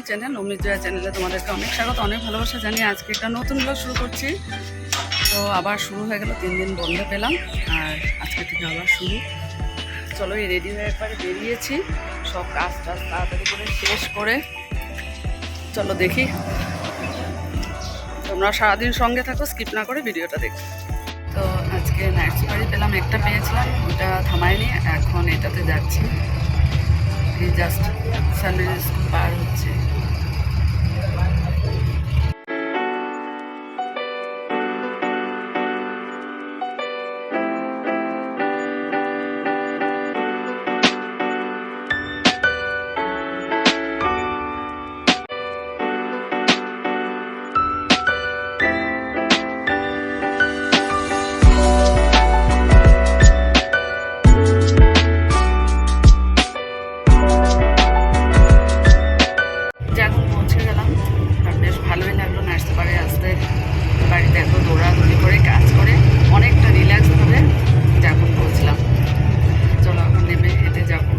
Channel অমৃত জয়া চ্যানেলে তোমাদেরকে অনেক স্বাগত, অনেক ভালোবাসা জানিয়ে আজকে একটা নতুন ব্লগ শুরু করছি। তো আবার শুরু হয়ে গেল, 3 দিন বন্ধ পেলাম আর আজকে থেকে আবার শুরু। চলো, এই রেডি হয়ে একবারে বেরিয়েছি, সব কাজ টাজ তাড়াতাড়ি করে শেষ করে চলো দেখি। তোমরা সারাদিন সঙ্গে থাকো, স্কিপ না করে ভিডিওটা দেখো। তো আজকে নাইট সাফারি পেলাম, একটা পেয়েছিলাম, ওটা থামায়নি, এখন এটাতে যাচ্ছি। এই জাস্ট সানরাইজ স্কুল পার হচ্ছে। বাড়িতে এত দৌড়াদৌড়ি করে কাজ করে অনেকটা রিল্যাক্স ভাবে যখন পৌঁছলাম। চলো এখন নেমে হেঁটে যাবো।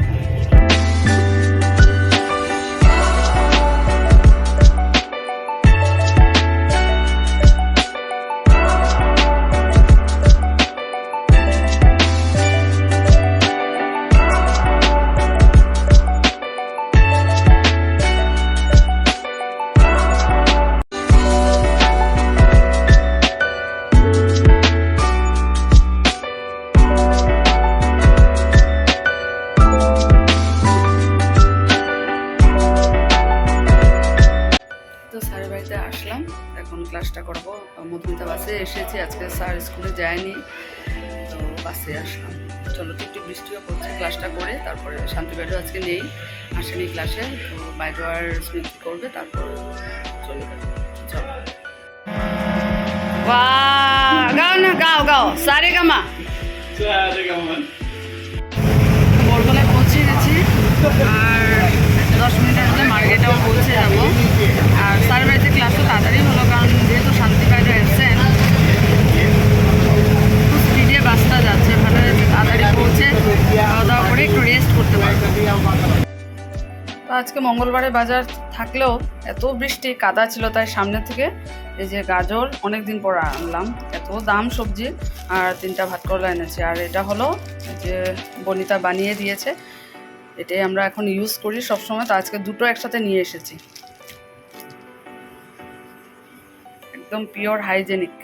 আসলাম, এখন ক্লাসটা করবো। মধুমিতা বাসে এসেছি, আজকে স্যার স্কুলে যায়নি, তো বাসে আসলাম। চলো, একটু বৃষ্টিও পড়ছে, ক্লাসটা করে তারপরে শান্তি বাইডো আজকে নেই, আসেনি ক্লাসে, তো বাইডো আর স্মৃতি করবে, তারপর চলে যাবে। চলো, গাও না, গাও গাও সারে গামা। বরগলায় পৌঁছে গেছি আর 10 মিনিটের মধ্যে মার্কেটেও পৌঁছে যাবো। আর স্যার বাড়িতে ক্লাসও তাড়াতাড়ি হলো, কারণ যেহেতু শান্তি বাইরে এসছেন, খুব স্পিডে বাসটা যাচ্ছে, ভালো হয়েছে, তাড়াতাড়ি পৌঁছে খাওয়া দাওয়া করে একটু রেস্ট করতে পারবো। তো আজকে মঙ্গলবারে বাজার থাকলেও এত বৃষ্টি, কাদা ছিল, তাই সামনে থেকে এই যে গাজর অনেক দিন পর আনলাম, এত দাম সবজি, আর 3টা ভাত করলা এনেছি। আর এটা হলো যে বনিতা বানিয়ে দিয়েছে, এটাই আমরা এখন ইউজ করি সবসময়, তো আজকে দুটো একসাথে নিয়ে এসেছি, একদম পিওর হাইজেনিক।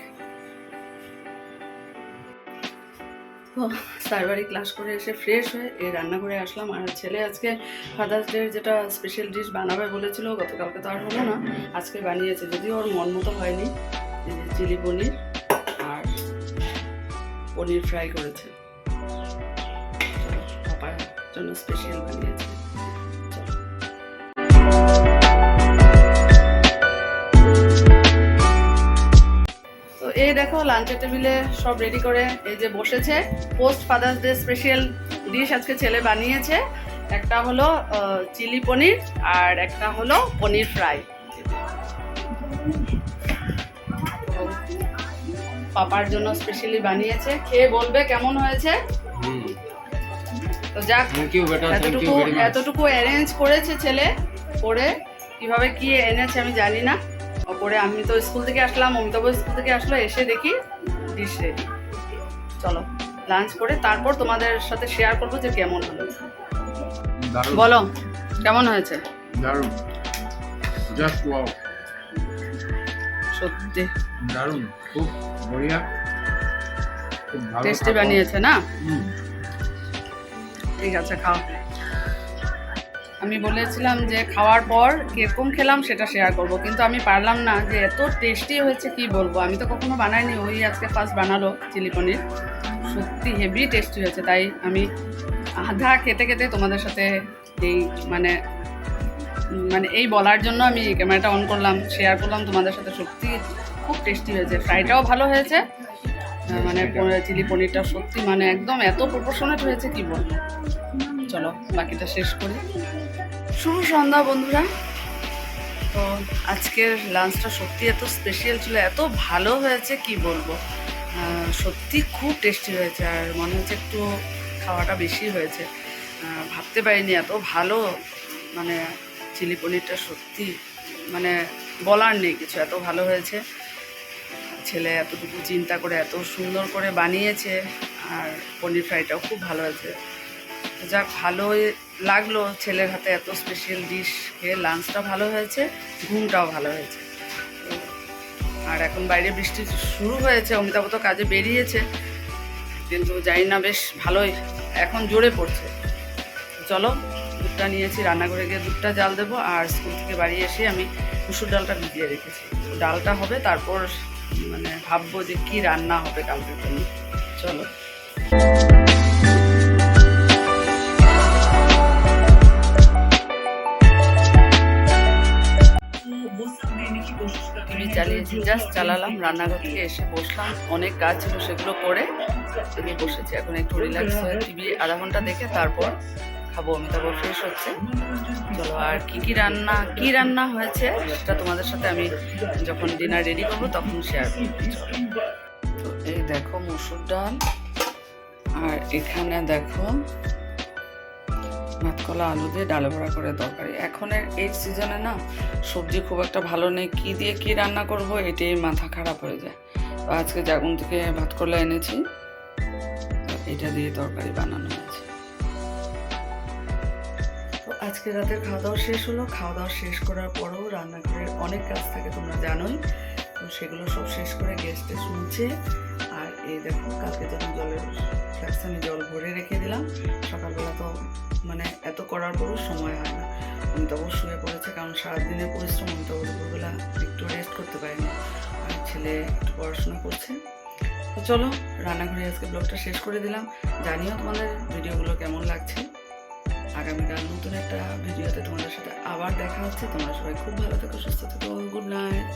তো সার্ভারি ক্লাস করে এসে ফ্রেশ হয়ে এই রান্না করে আসলাম। আর ছেলে আজকে ফাদার্স ডের যেটা স্পেশাল ডিশ বানাবে বলেছিল, গতকালকে তো আর হলো না, আজকে বানিয়েছে, যদিও ওর মন মতো হয়নি। চিলি পনির আর পনির ফ্রাই করেছে, পাপার জন্য স্পেশাল বানিয়েছে। তো এই দেখো, লাঞ্চের টেবিলে সব রেডি করে এই যে বসেছে। Post father's day special dish আজকে ছেলে বানিয়েছে, একটা হলো চিলি পনির আর একটা হলো পনির ফ্রাই। পাপার জন্য স্পেশালি বানিয়েছে, খেয়ে বলবে কেমন হয়েছে। তো যাক, এতটুকু অ্যারেঞ্জ করেছে ছেলে, করে কিভাবে কি এনেছে আমি জানি না, করে আমি তো স্কুল থেকে আসলাম, অমিতাভ স্কুল থেকে আসলো, এসে দেখি ডিশ রেডি। চলো লাঞ্চ করে তারপর তোমাদের সাথে শেয়ার করবো যে কেমন হলো। বলো কেমন হয়েছে? দারুণ, জাস্ট ওয়াও, সত্যি দারুণ, খুব বঢ়িয়া, খুব ভালো, টেস্টি বানিয়েছে না? ঠিক আছে, খাও। আমি বলেছিলাম যে খাওয়ার পর কিরকম খেলাম সেটা শেয়ার করব, কিন্তু আমি পারলাম না, যে এত টেস্টি হয়েছে কি বলবো। আমি তো কখনো বানাইনি, ওই আজকে ফার্স্ট বানালো চিলি পনির, সত্যি হেভি টেস্টি হয়েছে। তাই আমি আধা খেতে খেতে তোমাদের সাথে এই মানে এই বলার জন্য আমি ক্যামেরাটা অন করলাম, শেয়ার করলাম তোমাদের সাথে। সত্যি খুব টেস্টি হয়েছে, ফ্রাইটাও ভালো হয়েছে, মানে চিলি পনিরটা সত্যি মানে একদম এত প্রপোর্শনেট হয়েছে কি বলবো। চলো বাকিটা শেষ করি। শুভ সন্ধ্যা বন্ধুরা। তো আজকের লাঞ্চটা সত্যি এত স্পেশাল ছিল, এত ভালো হয়েছে কি বলবো, সত্যি খুব টেস্টি হয়েছে। আর মনে হচ্ছে একটু খাওয়াটা বেশি হয়েছে, ভাবতে পারিনি এত ভালো, মানে চিলি পনিরটা সত্যি মানে বলার নেই কিছু, এত ভালো হয়েছে। ছেলে এতটুকু চিন্তা করে এত সুন্দর করে বানিয়েছে, আর পনির ফ্রাইটাও খুব ভালো হয়েছে। যাক, ভালোই লাগলো ছেলের হাতে এত স্পেশাল ডিশ খেয়ে। লাঞ্চটা ভালো হয়েছে, ঘুমটাও ভালো হয়েছে। আর এখন বাইরে বৃষ্টি শুরু হয়েছে, অমিতাভ তো কাজে বেরিয়েছে, কিন্তু জানি না বেশ ভালোই এখন জোরে পড়ছে। চলো, দুধটা নিয়েছি, রান্নাঘরে গিয়ে দুধটা জাল দেবো। আর স্কুল থেকে বাড়ি এসে আমি মুসুর ডালটা ভিজিয়ে রেখেছি, ডালটা হবে তারপর মানে ভাববো যে কি রান্না হবে কালকের জন্য। চলো। টিভি চালিয়েছি, জাস্ট চালালাম, রান্নাঘর থেকে এসে বসলাম, অনেক কাজ ছিল সেগুলো করে আমি বসেছি। এখন একটু রিল্যাক্স হয়ে টিভি আধা ঘন্টা দেখে তারপর খাবো। অমিতাভ ফ্রেশ হচ্ছে। চলো, আর কি রান্না হয়েছে সেটা তোমাদের সাথে আমি যখন ডিনার রেডি করবো তখন শেয়ার করবো। তো এই দেখো মসুর ডাল, আর এখানে দেখো মাতকলা আলু দিয়ে ডালে ভরা করে তরকারি। এখন এই সিজনে না সবজি খুব একটা ভালো নেই, কি দিয়ে কি রান্না করব এটাই মাথা খারাপ হয়ে যায়। তো আজকে জাগুন থেকে ভাতকলা এনেছি, এটা দিয়ে তরকারি বানানো হয়েছে। তো আজকে রাতের খাওয়া দাওয়া শেষ হলো। খাওয়া দাওয়া শেষ করার পরেও রান্নাঘরের অনেক কাজ থাকে, তোমরা জানোই। তো সেগুলো সব শেষ করে গেস্টে শুনছে। আর এই দেখো, কালকে যখন জলের ফ্লাক্সে আমি জল ভরে রেখে দিলাম, সকালবেলা তো মানে এত করার পরও সময় হয় না। অমিতাভ শুয়ে পড়েছে, কারণ সারাদিনের পরিশ্রম, অমিতাভ দুপুরবেলা একটু রেস্ট করতে পারিনি। আর ছেলে একটু পড়াশোনা করছে। তো চলো, রান্নাঘরে আজকে ব্লগটা শেষ করে দিলাম। জানিও তোমাদের ভিডিওগুলো কেমন লাগছে। আগামীকাল নতুন একটা ভিডিওতে তোমাদের সাথে আবার দেখা হচ্ছে। তোমরা সবাই খুব ভালো থেকো, সুস্থ থেকো। Good night.